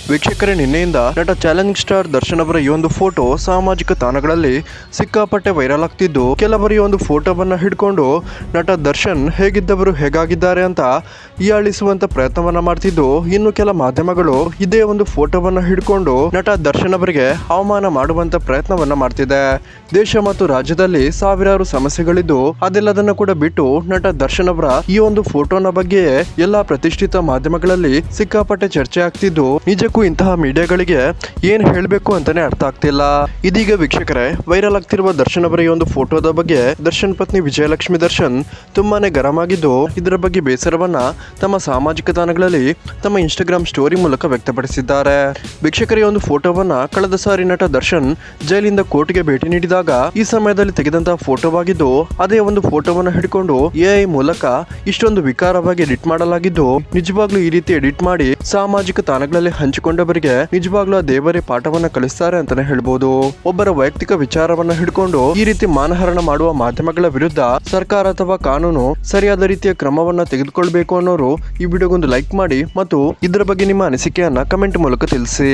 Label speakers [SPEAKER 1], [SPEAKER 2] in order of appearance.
[SPEAKER 1] ವೀಕ್ಷಕರೇ, ನಿನ್ನೆಯಿಂದ ನಟ ಚಾಲೆಂಜಿಂಗ್ ಸ್ಟಾರ್ ದರ್ಶನ್ ಅವರ ಈ ಒಂದು ಫೋಟೋ ಸಾಮಾಜಿಕ ತಾಣಗಳಲ್ಲಿ ಸಿಕ್ಕಾಪಟ್ಟೆ ವೈರಲ್ ಆಗ್ತಿದ್ದು, ಕೆಲವರು ಈ ಒಂದು ಫೋಟೋವನ್ನ ಹಿಡ್ಕೊಂಡು ನಟ ದರ್ಶನ್ ಹೇಗಿದ್ದವರು ಹೇಗಾಗಿದ್ದಾರೆ ಅಂತ ಹೀಯಾಳಿಸುವಂತ ಪ್ರಯತ್ನವನ್ನ ಮಾಡ್ತಿದ್ದು, ಇನ್ನು ಕೆಲ ಮಾಧ್ಯಮಗಳು ಇದೇ ಒಂದು ಫೋಟೋವನ್ನ ಹಿಡ್ಕೊಂಡು ನಟ ದರ್ಶನ್ ಅವರಿಗೆ ಅವಮಾನ ಮಾಡುವಂತ ಪ್ರಯತ್ನವನ್ನ ಮಾಡ್ತಿದೆ. ದೇಶ ಮತ್ತು ರಾಜ್ಯದಲ್ಲಿ ಸಾವಿರಾರು ಸಮಸ್ಯೆಗಳಿದ್ದು, ಅದೆಲ್ಲದನ್ನ ಕೂಡ ಬಿಟ್ಟು ನಟ ದರ್ಶನ್ ಅವರ ಈ ಒಂದು ಫೋಟೋನ ಬಗ್ಗೆ ಎಲ್ಲಾ ಪ್ರತಿಷ್ಠಿತ ಮಾಧ್ಯಮಗಳಲ್ಲಿ ಸಿಕ್ಕಾಪಟ್ಟೆ ಚರ್ಚೆ ಆಗ್ತಿದ್ದು, ನಿಜಕ್ಕೂ ಇಂತಹ ಮೀಡಿಯಾಗಳಿಗೆ ಏನ್ ಹೇಳಬೇಕು ಅಂತಾನೆ ಅರ್ಥ ಆಗ್ತಿಲ್ಲ. ಇದೀಗ ವೀಕ್ಷಕರೇ, ವೈರಲ್ ಆಗ್ತಿರುವ ದರ್ಶನ್ ಅವರ ಈ ಒಂದು ಫೋಟೋದ ಬಗ್ಗೆ ದರ್ಶನ್ ಪತ್ನಿ ವಿಜಯಲಕ್ಷ್ಮಿ ದರ್ಶನ್ ತುಂಬಾನೇ ಗರಂ ಆಗಿದ್ದು, ಇದರ ಬಗ್ಗೆ ಬೇಸರವನ್ನ ತಮ್ಮ ಸಾಮಾಜಿಕ ತಾಣಗಳಲ್ಲಿ ತಮ್ಮ ಇನ್ಸ್ಟಾಗ್ರಾಮ್ ಸ್ಟೋರಿ ಮೂಲಕ ವ್ಯಕ್ತಪಡಿಸಿದ್ದಾರೆ. ವೀಕ್ಷಕರ, ಈ ಒಂದು ಫೋಟೋವನ್ನ ಕಳೆದ ಸಾರಿ ನಟ ದರ್ಶನ್ ಜೈಲಿಂದ ಕೋರ್ಟ್ಗೆ ಭೇಟಿ ನೀಡಿದಾಗ ಈ ಸಮಯದಲ್ಲಿ ತೆಗೆದಂತಹ ಫೋಟೋವಾಗಿದ್ದು, ಅದೇ ಒಂದು ಫೋಟೋವನ್ನ ಹಿಡ್ಕೊಂಡು AI ಮೂಲಕ ಇಷ್ಟೊಂದು ವಿಕಾರವಾಗಿ ಎಡಿಟ್ ಮಾಡಲಾಗಿದ್ದು, ನಿಜವಾಗ್ಲೂ ಈ ರೀತಿ ಎಡಿಟ್ ಮಾಡಿ ಸಾಮಾಜಿಕ ತಾಣಗಳಲ್ಲಿ ಹಂಚಿಕೊಂಡವರಿಗೆ ನಿಜವಾಗ್ಲೂ ಆ ದೇವರೇ ಪಾಠವನ್ನ ಕಲಿಸ್ತಾರೆ ಅಂತಾನೆ ಹೇಳ್ಬೋದು. ಒಬ್ಬರ ವೈಯಕ್ತಿಕ ವಿಚಾರವನ್ನ ಹಿಡ್ಕೊಂಡು ಈ ರೀತಿ ಮಾನಹರಣ ಮಾಡುವ ಮಾಧ್ಯಮಗಳ ವಿರುದ್ಧ ಸರ್ಕಾರ ಅಥವಾ ಕಾನೂನು ಸರಿಯಾದ ರೀತಿಯ ಕ್ರಮವನ್ನ ತೆಗೆದುಕೊಳ್ಬೇಕು ಅನ್ನೋರು ಈ ವಿಡಿಯೋಗೊಂದು ಲೈಕ್ ಮಾಡಿ ಮತ್ತು ಇದರ ಬಗ್ಗೆ ನಿಮ್ಮ ಅನಿಸಿಕೆಯನ್ನ ಕಮೆಂಟ್ ಮೂಲಕ ತಿಳಿಸಿ.